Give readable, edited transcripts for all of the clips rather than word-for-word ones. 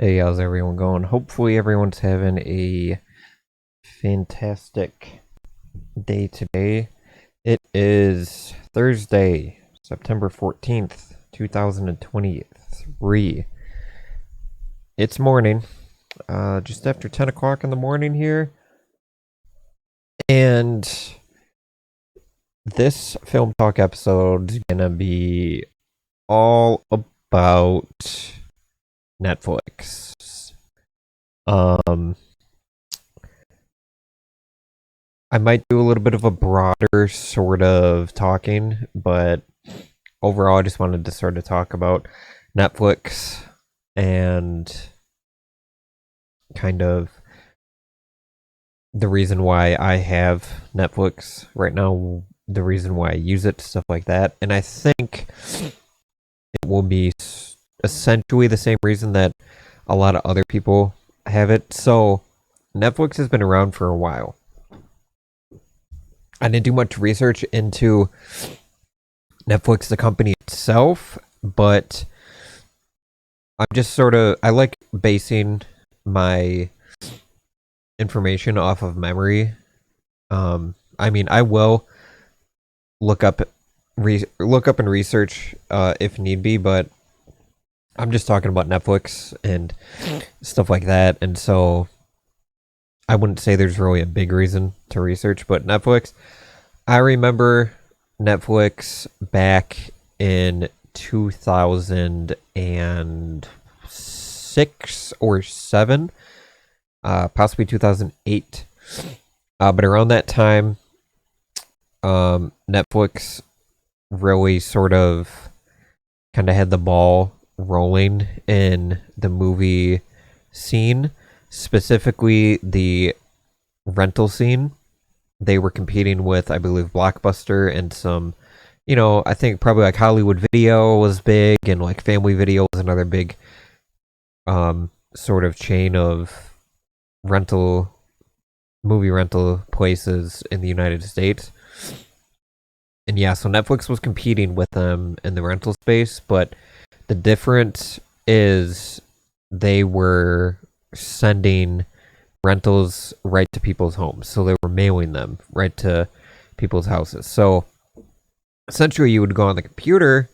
Hey, how's everyone going? Hopefully, everyone's having a fantastic day today. It is Thursday, September 14th, 2023. It's morning, just after 10 o'clock in the morning here. And this film talk episode is gonna be all about Netflix. Um, I might do a little bit of a broader sort of talking, but overall, I just wanted to sort of talk about Netflix and kind of the reason why I have Netflix right now, the reason why I use it, stuff like that. And I think it will be essentially the same reason that a lot of other people have it. So, Netflix has been around for a while. I didn't do much research into Netflix, the company itself, but I'm just I like basing my information off of memory. I will look up and research if need be, but I'm just talking about Netflix and stuff like that, and so I wouldn't say there's really a big reason to research, but Netflix, I remember Netflix back in 2006 or 7, possibly 2008. But around that time, Netflix really sort of kind of had the ball rolling in the movie scene, specifically the rental scene. They were competing with, I believe, Blockbuster and some, I think probably like Hollywood Video was big, and like Family Video was another big sort of chain of movie rental places in the United States. And yeah, so Netflix was competing with them in the rental space, but the difference is they were sending rentals right to people's homes. So they were mailing them right to people's houses. So essentially, you would go on the computer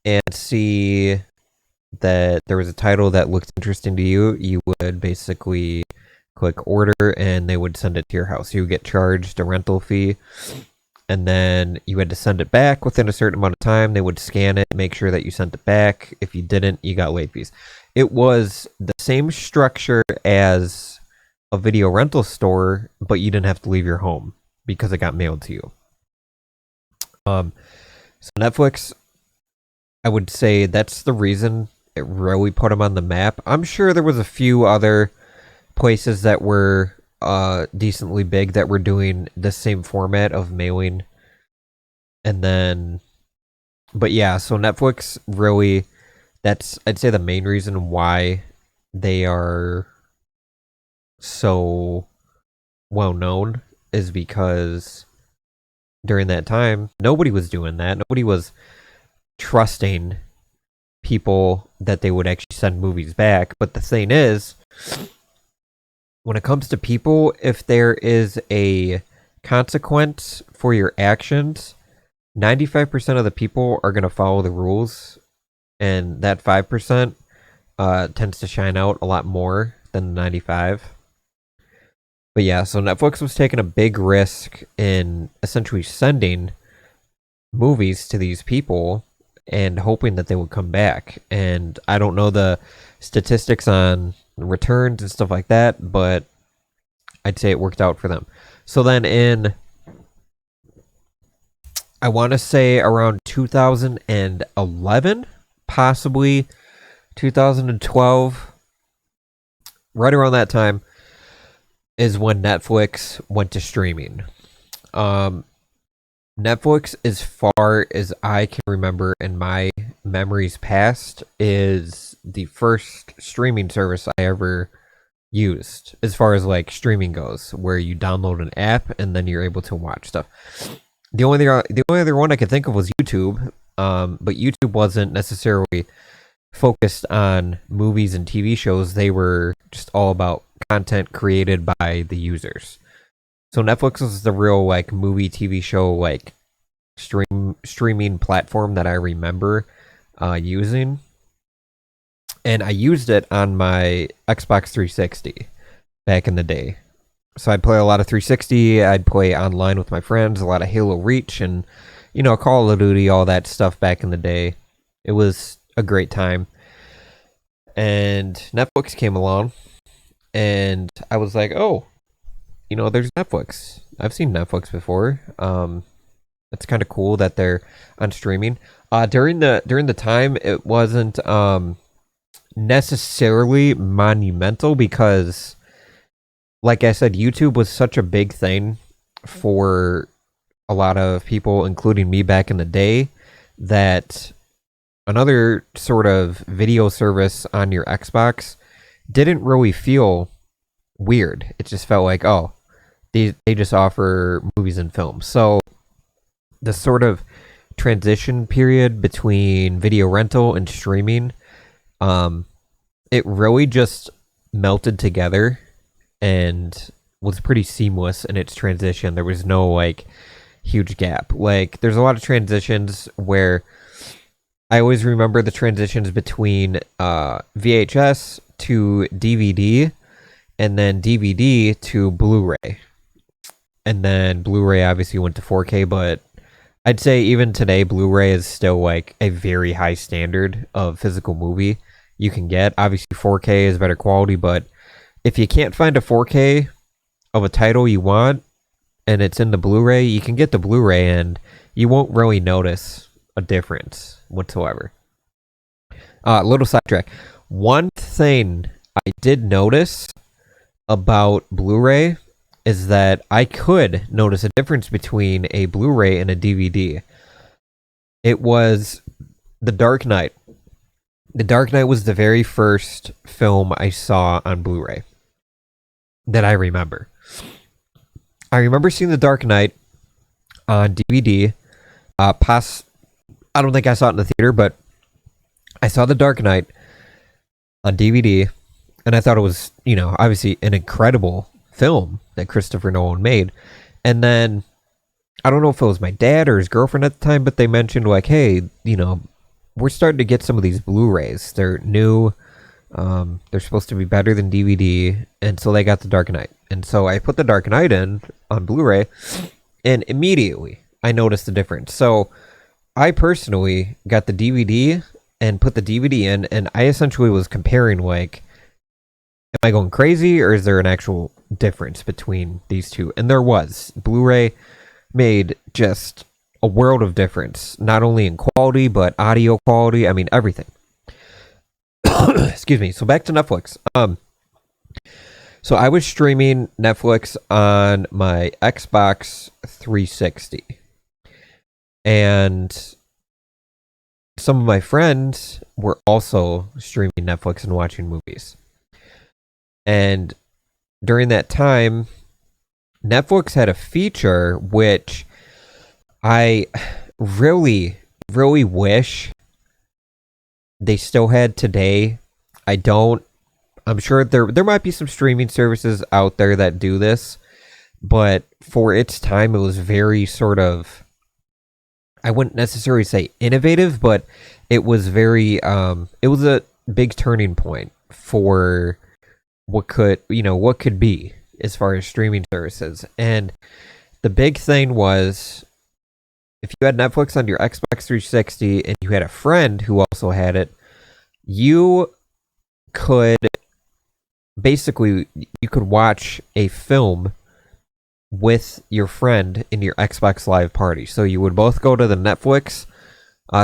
and see that there was a title that looked interesting to you. You would basically click order and they would send it to your house. You would get charged a rental fee, and then you had to send it back within a certain amount of time. They would scan it, make sure that you sent it back. If you didn't, you got late fees. It was the same structure as a video rental store, but you didn't have to leave your home because it got mailed to you. So Netflix, I would say that's the reason it really put them on the map. I'm sure there was a few other places that were decently big that were doing the same format of mailing, and then, but yeah, so Netflix really, that's, I'd say, the main reason why they are so well known is because during that time, nobody was doing that. Nobody was trusting people that they would actually send movies back. But the thing is, when it comes to people, if there is a consequence for your actions, 95% of the people are going to follow the rules, and that 5% tends to shine out a lot more than the 95. But yeah, so Netflix was taking a big risk in essentially sending movies to these people and hoping that they would come back. And I don't know the statistics on returns and stuff like that, but I'd say it worked out for them. So then I want to say around 2011, possibly 2012, right around that time is when Netflix went to streaming. Netflix, as far as I can remember in my memories past, is the first streaming service I ever used, as far as like streaming goes, where you download an app and then you're able to watch stuff. The only other one I could think of was YouTube, but YouTube wasn't necessarily focused on movies and TV shows. They were just all about content created by the users. So Netflix was the real like movie TV show like streaming platform that I remember using, and I used it on my Xbox 360 back in the day. So I'd play a lot of 360. I'd play online with my friends, a lot of Halo Reach, and Call of Duty, all that stuff back in the day. It was a great time. And Netflix came along, and I was like, oh, there's Netflix. I've seen Netflix before. It's kind of cool that they're on streaming. During the time, it wasn't necessarily monumental because, like I said, YouTube was such a big thing for a lot of people, including me back in the day, that another sort of video service on your Xbox didn't really feel weird. It just felt like, oh, they just offer movies and films. So the sort of transition period between video rental and streaming, it really just melted together and was pretty seamless in its transition. There was no like huge gap. Like there's a lot of transitions where I always remember the transitions between VHS to DVD and then DVD to Blu-ray. And then Blu-ray obviously went to 4K, but I'd say even today Blu-ray is still like a very high standard of physical movie you can get. Obviously 4K is better quality, but if you can't find a 4K of a title you want and it's in the Blu-ray, you can get the Blu-ray and you won't really notice a difference whatsoever. Little sidetrack. One thing I did notice about Blu-ray is that I could notice a difference between a Blu-ray and a DVD. It was The Dark Knight. The Dark Knight was the very first film I saw on Blu-ray that I remember. I remember seeing The Dark Knight on DVD. I don't think I saw it in the theater, but I saw The Dark Knight on DVD, and I thought it was, obviously an incredible film that Christopher Nolan made. And then I don't know if it was my dad or his girlfriend at the time, but they mentioned like, hey, we're starting to get some of these Blu-rays. They're new. They're supposed to be better than DVD, and so they got The Dark Knight. And so I put The Dark Knight in on Blu-ray, and immediately I noticed the difference. So I personally got the DVD and put the DVD in, and I essentially was comparing like, am I going crazy or is there an actual difference between these two? And there was. Blu-ray made just a world of difference, not only in quality, but audio quality. I mean, everything. Excuse me. So back to Netflix. So I was streaming Netflix on my Xbox 360. And some of my friends were also streaming Netflix and watching movies. And during that time, Netflix had a feature which I really, really wish they still had today. I'm sure there might be some streaming services out there that do this, but for its time, it was very sort of, I wouldn't necessarily say innovative, but it was very, it was a big turning point for what could be as far as streaming services. And the big thing was, if you had Netflix on your Xbox 360 and you had a friend who also had it, you could watch a film with your friend in your Xbox Live party. So you would both go to the Netflix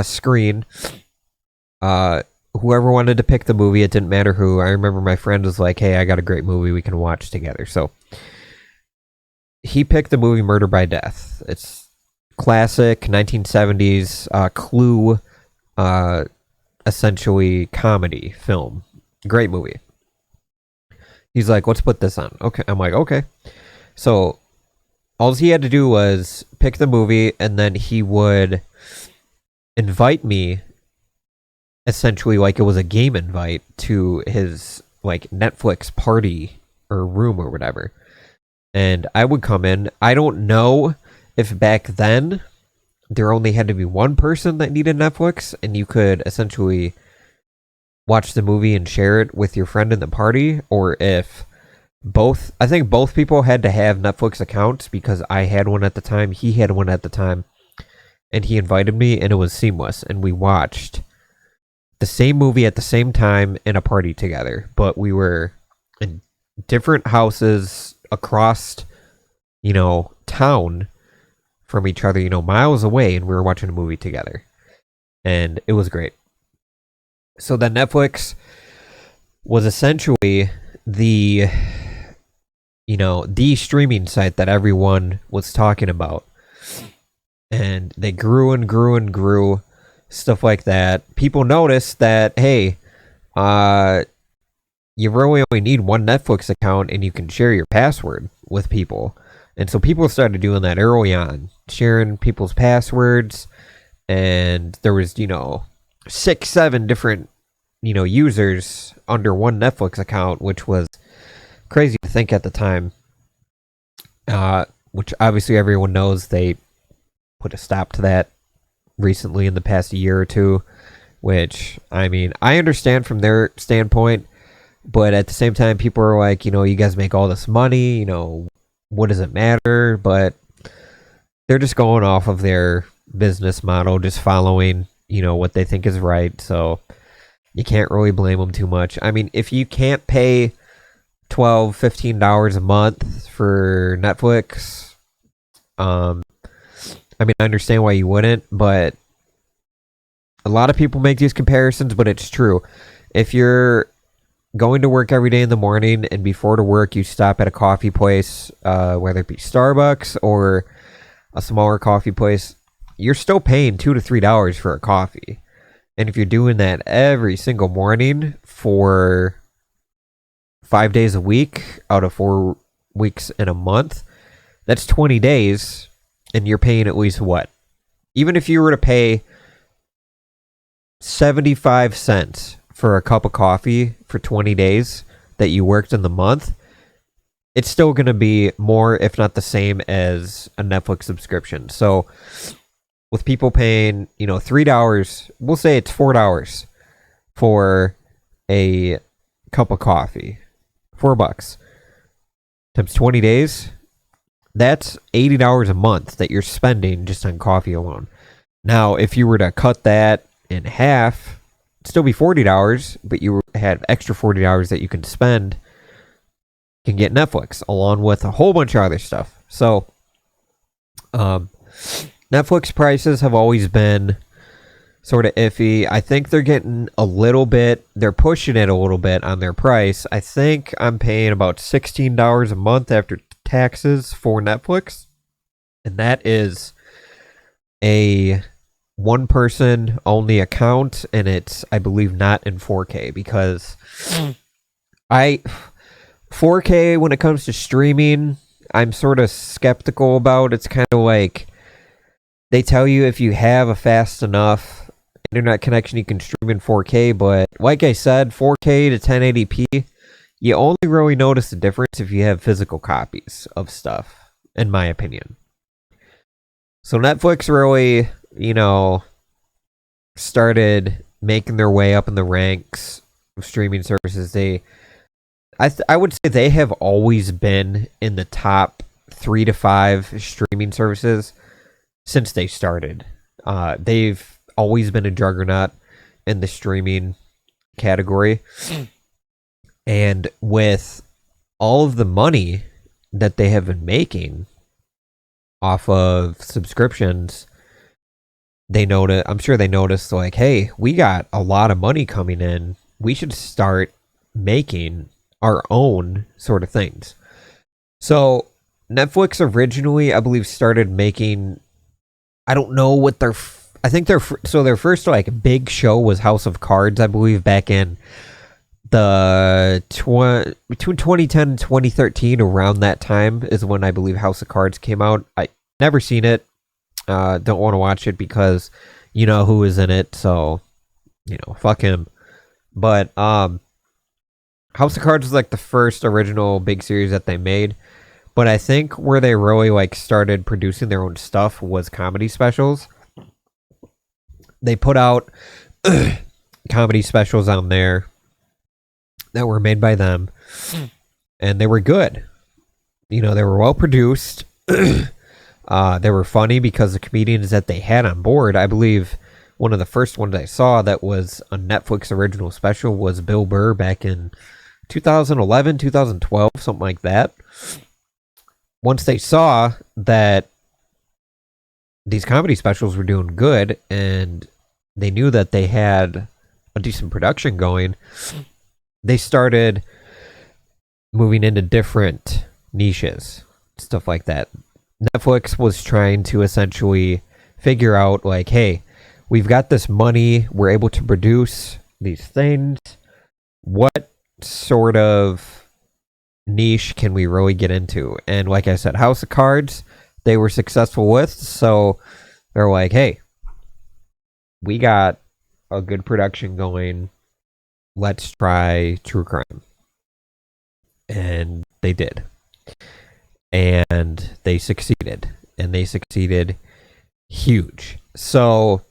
screen. Whoever wanted to pick the movie, it didn't matter who. I remember my friend was like, hey, I got a great movie we can watch together. So he picked the movie Murder by Death. It's classic 1970s Clue, essentially comedy film. Great movie. He's like, let's put this on. Okay. I'm like, okay. So all he had to do was pick the movie, and then he would invite me. essentially like it was a game invite to his like Netflix party or room or whatever. And I would come in. I don't know if back then there only had to be one person that needed Netflix and you could essentially watch the movie and share it with your friend in the party, or if I think both people had to have Netflix accounts because I had one at the time, he had one at the time, and he invited me and it was seamless and we watched the same movie at the same time in a party together, but we were in different houses across, town from each other, miles away, and we were watching a movie together. And it was great. So then Netflix was essentially the streaming site that everyone was talking about. And they grew and grew and grew, stuff like that. People noticed that, hey, you really only need one Netflix account and you can share your password with people. And so people started doing that early on, sharing people's passwords. And there was, 6-7 different, users under one Netflix account, which was crazy to think at the time. Which obviously everyone knows they put a stop to that recently in the past year or two. Which, I mean, I understand from their standpoint, but at the same time, people are like, you guys make all this money, what does it matter? But they're just going off of their business model, just following, what they think is right. So you can't really blame them too much. I mean, if you can't pay $12, $15 a month for Netflix, I mean, I understand why you wouldn't, but a lot of people make these comparisons, but it's true. If you're going to work every day in the morning and before to work you stop at a coffee place, whether it be Starbucks or a smaller coffee place, you're still paying $2 to $3 for a coffee. And if you're doing that every single morning for 5 days a week out of 4 weeks in a month, that's 20 days, and you're paying at least what? Even if you were to pay 75 cents for a cup of coffee for 20 days that you worked in the month, it's still going to be more, if not the same, as a Netflix subscription. So with people paying, $3, we'll say it's $4 for a cup of coffee. $4 times 20 days, that's $80 a month that you're spending just on coffee alone. Now, if you were to cut that in half, it'd still be $40, but you had extra $40 that you can spend, can get Netflix along with a whole bunch of other stuff. So, Netflix prices have always been sort of iffy. I think they're getting they're pushing it a little bit on their price. I think I'm paying about $16 a month after taxes for Netflix. And that is a one person only account, and it's, I believe, not in 4K because 4K when it comes to streaming, I'm sort of skeptical about. It's kind of like they tell you if you have a fast enough internet connection, you can stream in 4K. But like I said, 4K to 1080p, you only really notice the difference if you have physical copies of stuff, in my opinion. So Netflix really, started making their way up in the ranks of streaming services. I would say they have always been in the top 3 to 5 streaming services since they started. They've always been a juggernaut in the streaming category. And with all of the money that they have been making off of subscriptions, I'm sure they noticed, like, hey, we got a lot of money coming in. We should start making our own sort of things. So Netflix originally, I believe, started making, I don't know what their first like big show was House of Cards, I believe, back in the between 2010 and 2013, around that time is when I believe House of Cards came out. I never seen it. Don't want to watch it because you know who is in it, so Fuck him. But House of Cards was like the first original big series that they made. But I think where they really like started producing their own stuff was comedy specials. They put out comedy specials on there that were made by them, and they were good. They were well produced. They were funny because the comedians that they had on board, I believe one of the first ones I saw that was a Netflix original special was Bill Burr back in 2011, 2012, something like that. Once they saw that these comedy specials were doing good and they knew that they had a decent production going, they started moving into different niches, stuff like that. Netflix was trying to essentially figure out, like, hey, we've got this money, we're able to produce these things. What sort of niche can we really get into? And like I said, House of Cards, they were successful with, so they're like, hey, we got a good production going, let's try true crime. And they did. And they succeeded. And they succeeded huge. So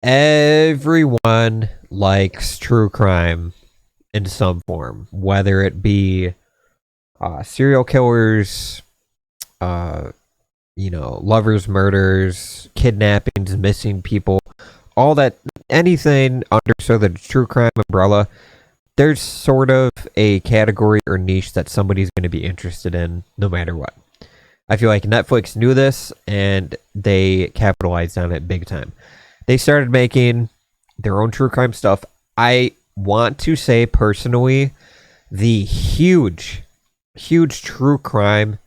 everyone likes true crime in some form, whether it be serial killers, lovers, murders, kidnappings, missing people, all that, anything under the true crime umbrella. There's sort of a category or niche that somebody's going to be interested in no matter what. I feel like Netflix knew this and they capitalized on it big time. They started making their own true crime stuff. I want to say personally, the huge true crime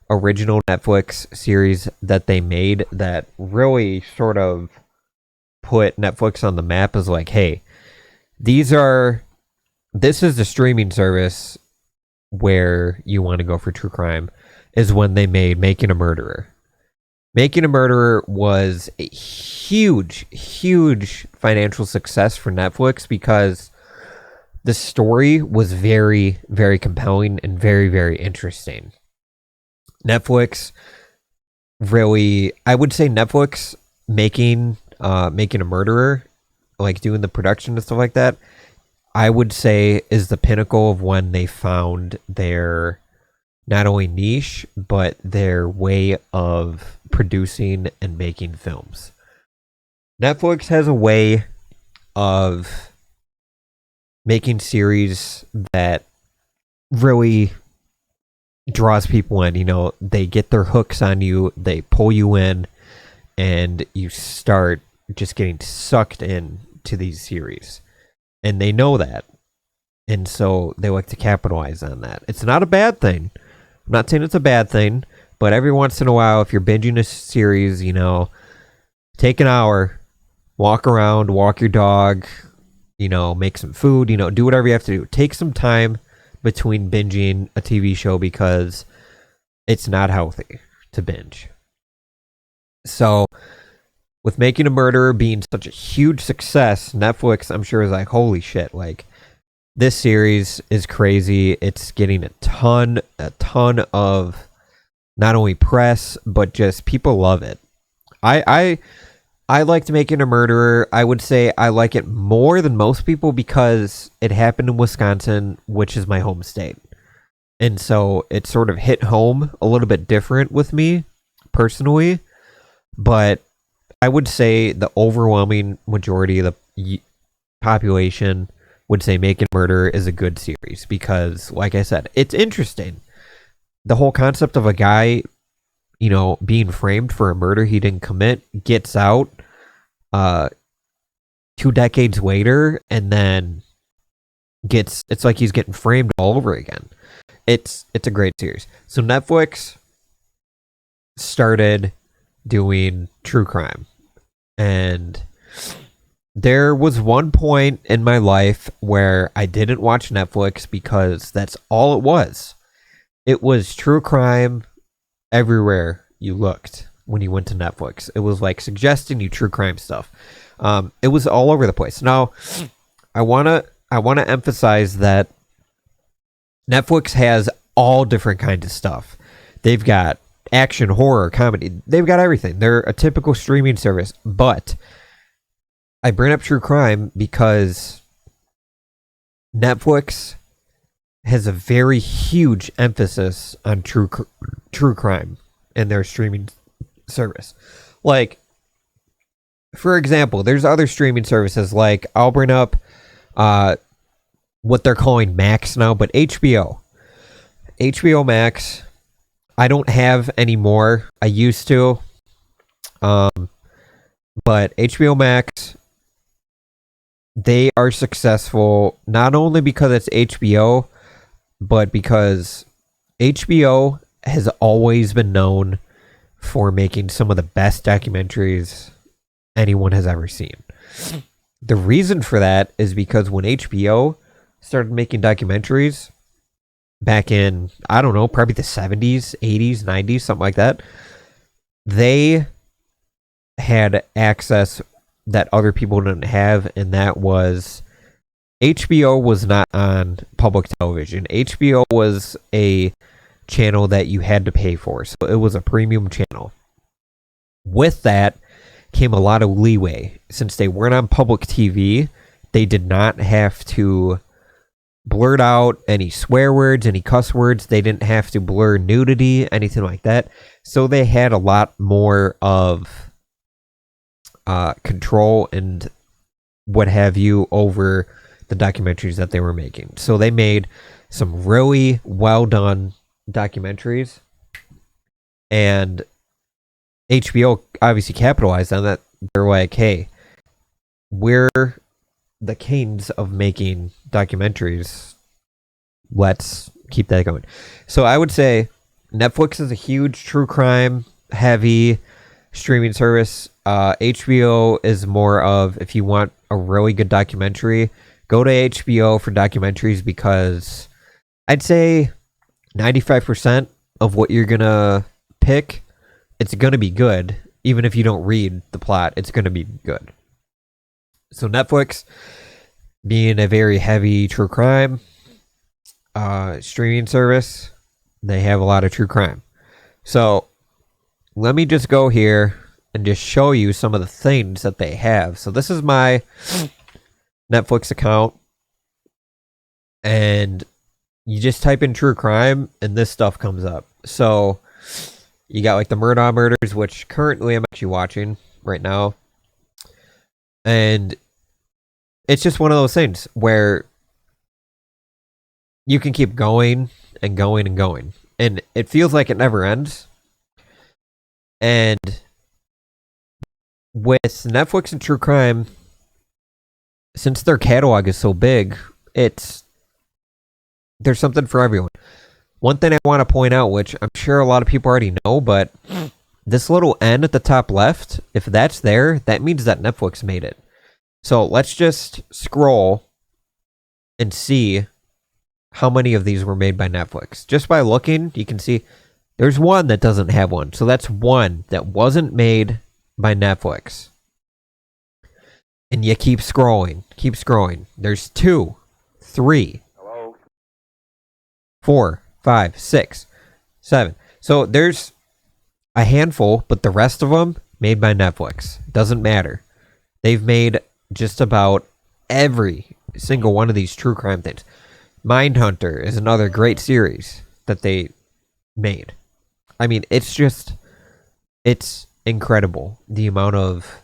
original Netflix series that they made that really sort of put Netflix on the map is like, hey, this is the streaming service where you want to go for true crime, is when they made Making a Murderer. Making a Murderer was a huge financial success for Netflix because the story was very, very compelling and very, very interesting. Netflix really, I would say Netflix making a Murderer, like doing the production and stuff like that, I would say is the pinnacle of when they found their not only niche, but their way of producing and making films. Netflix has a way of making series that really draws people in. They get their hooks on you, they pull you in, and you start just getting sucked in to these series. And they know that. And so they like to capitalize on that. It's not a bad thing. I'm not saying it's a bad thing, but every once in a while, if you're binging a series, take an hour, walk around, walk your dog, make some food, do whatever you have to do. Take some time between binging a TV show because it's not healthy to binge. So with Making a Murderer being such a huge success, Netflix, I'm sure, is like, holy shit, like, this series is crazy. It's getting a ton of not only press, but just people love it. I liked Making a Murderer. I would say I like it more than most people because it happened in Wisconsin, which is my home state. And so it sort of hit home a little bit different with me personally. But I would say the overwhelming majority of the population would say Making a Murderer is a good series because, like I said, it's interesting. The whole concept of a guy, being framed for a murder he didn't commit, gets out 2 decades later, and then it's like he's getting framed all over again. It's a great series. So Netflix started doing true crime. And there was one point in my life where I didn't watch Netflix because that's all it was. It was true crime everywhere you looked when you went to Netflix. It was like suggesting you true crime stuff. It was all over the place. Now, I wanna emphasize that Netflix has all different kinds of stuff. They've got action, horror, comedy. They've got everything. They're a typical streaming service. But I bring up true crime because Netflix has a very huge emphasis on true crime in their streaming service. Like, for example, there's other streaming services, like I'll bring up what they're calling Max now, but HBO Max, I don't have anymore. I used to, but HBO Max, they are successful not only because it's HBO, but because HBO has always been known for making some of the best documentaries anyone has ever seen. The reason for that is because when HBO started making documentaries back in, I don't know, probably the 70s, 80s, 90s, something like that, they had access that other people didn't have, and that was HBO was not on public television. HBO was a channel that you had to pay for, so it was a premium channel. With that came a lot of leeway. Since they weren't on public TV, they did not have to blurt out any swear words, any cuss words. They didn't have to blur nudity, anything like that. So they had a lot more of control and what have you over the documentaries that they were making. So they made some really well done documentaries, and HBO obviously capitalized on that. They're like, hey, we're the kings of making documentaries. Let's keep that going. So I would say Netflix is a huge true crime heavy streaming service. HBO is more of, if you want a really good documentary, go to HBO for documentaries, because I'd say 95% of what you're gonna pick, it's gonna be good. Even if you don't read the plot, it's gonna be good. So Netflix, being a very heavy true crime streaming service, they have a lot of true crime. So let me just go here and just show you some of the things that they have. So this is my Netflix account, and you just type in true crime and this stuff comes up. So you got like the Murdaugh Murders, which currently I'm actually watching right now. And it's just one of those things where you can keep going and going and going, and it feels like it never ends. And with Netflix and true crime, since their catalog is so big, there's something for everyone. One thing I want to point out, which I'm sure a lot of people already know, but this little N at the top left, if that's there, that means that Netflix made it. So let's just scroll and see how many of these were made by Netflix. Just by looking, you can see there's one that doesn't have one. So that's one that wasn't made by Netflix. And you keep scrolling. There's 2, 3, 4, 5, 6, 7. So there's a handful, but the rest of them made by Netflix. Doesn't matter. They've made just about every single one of these true crime things. Mindhunter is another great series that they made. I mean, it's incredible the amount of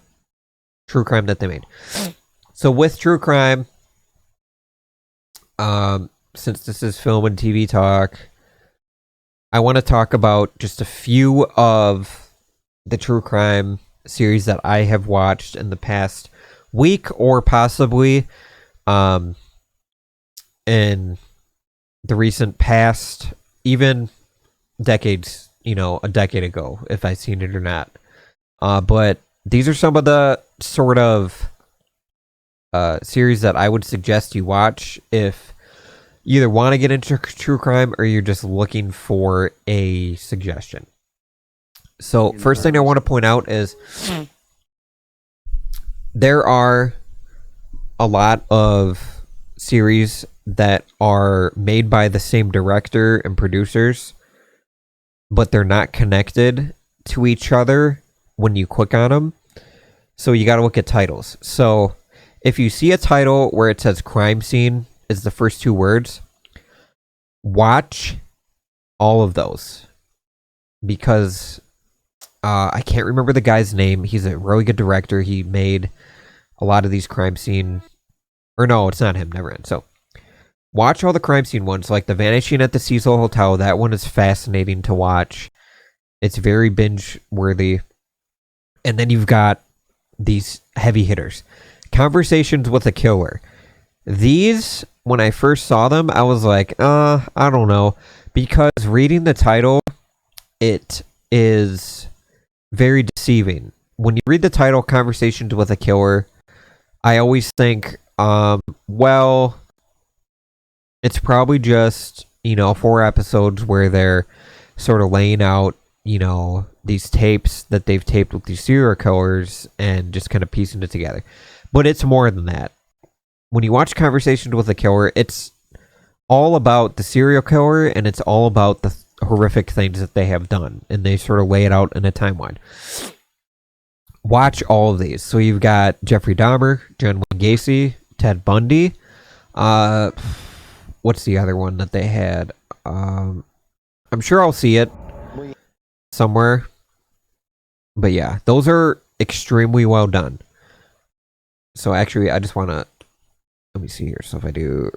true crime that they made. So with true crime, since this is film and TV talk, I want to talk about just a few of the true crime series that I have watched in the past week, or possibly in the recent past, even decades, a decade ago, if I've seen it or not. But these are some of the sort of series that I would suggest you watch if you either want to get into true crime or you're just looking for a suggestion. So first thing I want to point out is there are a lot of series that are made by the same director and producers, but they're not connected to each other when you click on them. So you got to look at titles. So if you see a title where it says crime scene is the first two words, watch all of those, because I can't remember the guy's name. He's a really good director. He made a lot of these crime scene, or no, it's not him. Never mind. So watch all the crime scene ones, like The Vanishing at the Cecil Hotel. That one is fascinating to watch. It's very binge worthy. And then you've got these heavy hitters. Conversations with a Killer. These, when I first saw them, I was like, I don't know. Because reading the title, it is very deceiving. When you read the title, Conversations with a Killer, I always think, well, it's probably just, 4 episodes where they're sort of laying out, these tapes that they've taped with these serial killers and just kind of piecing it together. But it's more than that. When you watch Conversations with a Killer, it's all about the serial killer, and it's all about the horrific things that they have done, and they sort of lay it out in a timeline. Watch all of these. So you've got Jeffrey Dahmer, John Wayne Gacy, Ted Bundy. What's the other one that they had? I'm sure I'll see it somewhere. But yeah, those are extremely well done. So actually, I just want to, let me see here. So if I do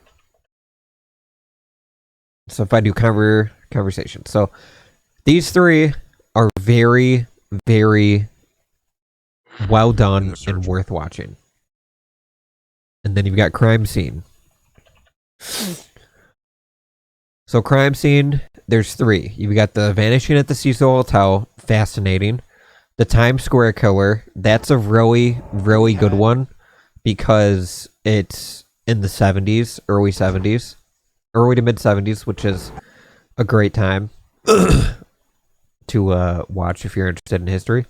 conversation. So these three are very, very well done and worth watching. And then you've got Crime Scene. So Crime Scene, there's 3. You've got The Vanishing at the Cecil Hotel, fascinating. The Times Square Killer, that's a really, really good one, because it's in the 70s, early to mid 70s, which is a great time to watch if you're interested in history.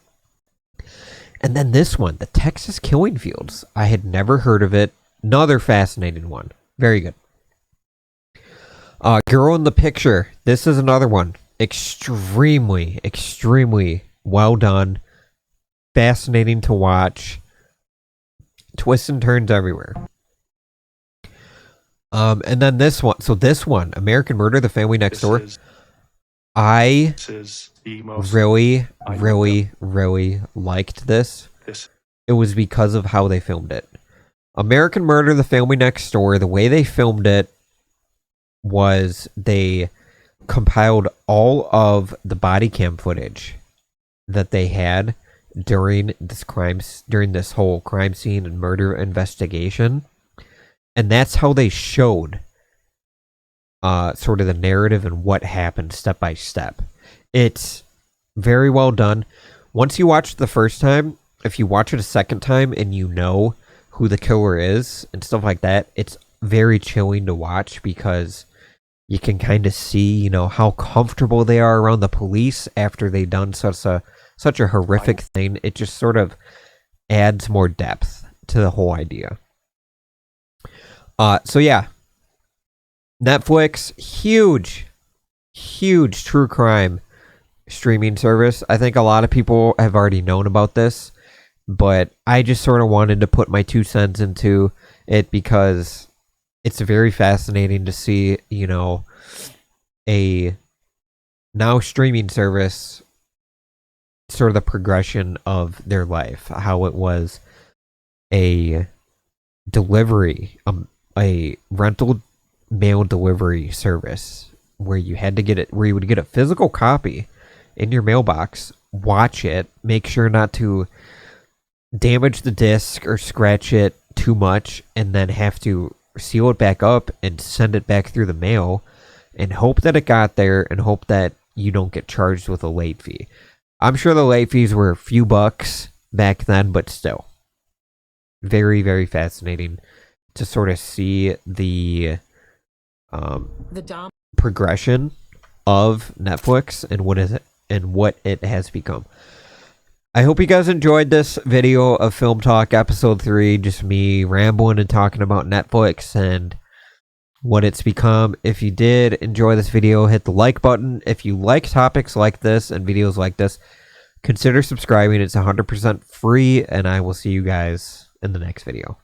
And then this one, The Texas Killing Fields. I had never heard of it. Another fascinating one. Very good. Girl in the Picture. This is another one. Extremely, extremely well done. Fascinating to watch. Twists and turns everywhere. And then this one. So this one, American Murder, The Family Next Door. I really, really, really liked this. It was because of how they filmed it. American Murder, The Family Next Door, the way they filmed it was they compiled all of the body cam footage that they had during this whole crime scene and murder investigation. And that's how they showed sort of the narrative and what happened step by step. It's very well done. Once you watch it the first time, if you watch it a second time and you know who the killer is and stuff like that, it's very chilling to watch, because you can kind of see, how comfortable they are around the police after they've done such a horrific thing. It just sort of adds more depth to the whole idea. So yeah, Netflix, huge true crime streaming service. I think a lot of people have already known about this, but I just sort of wanted to put my 2 cents into it, because it's very fascinating to see, a now streaming service, sort of the progression of their life, how it was a delivery, a rental mail delivery service where you had to get it, where you would get a physical copy in your mailbox, watch it, make sure not to damage the disc or scratch it too much, and then have to seal it back up and send it back through the mail, and hope that it got there, and hope that you don't get charged with a late fee. I'm sure the late fees were a few bucks back then, but still. Very, very fascinating to sort of see the progression of Netflix and what it has become. I hope you guys enjoyed this video of Film Talk episode 3. Just me rambling and talking about Netflix and what it's become. If you did enjoy this video, hit the like button. If you like topics like this and videos like this, consider subscribing. It's 100% free, and I will see you guys in the next video.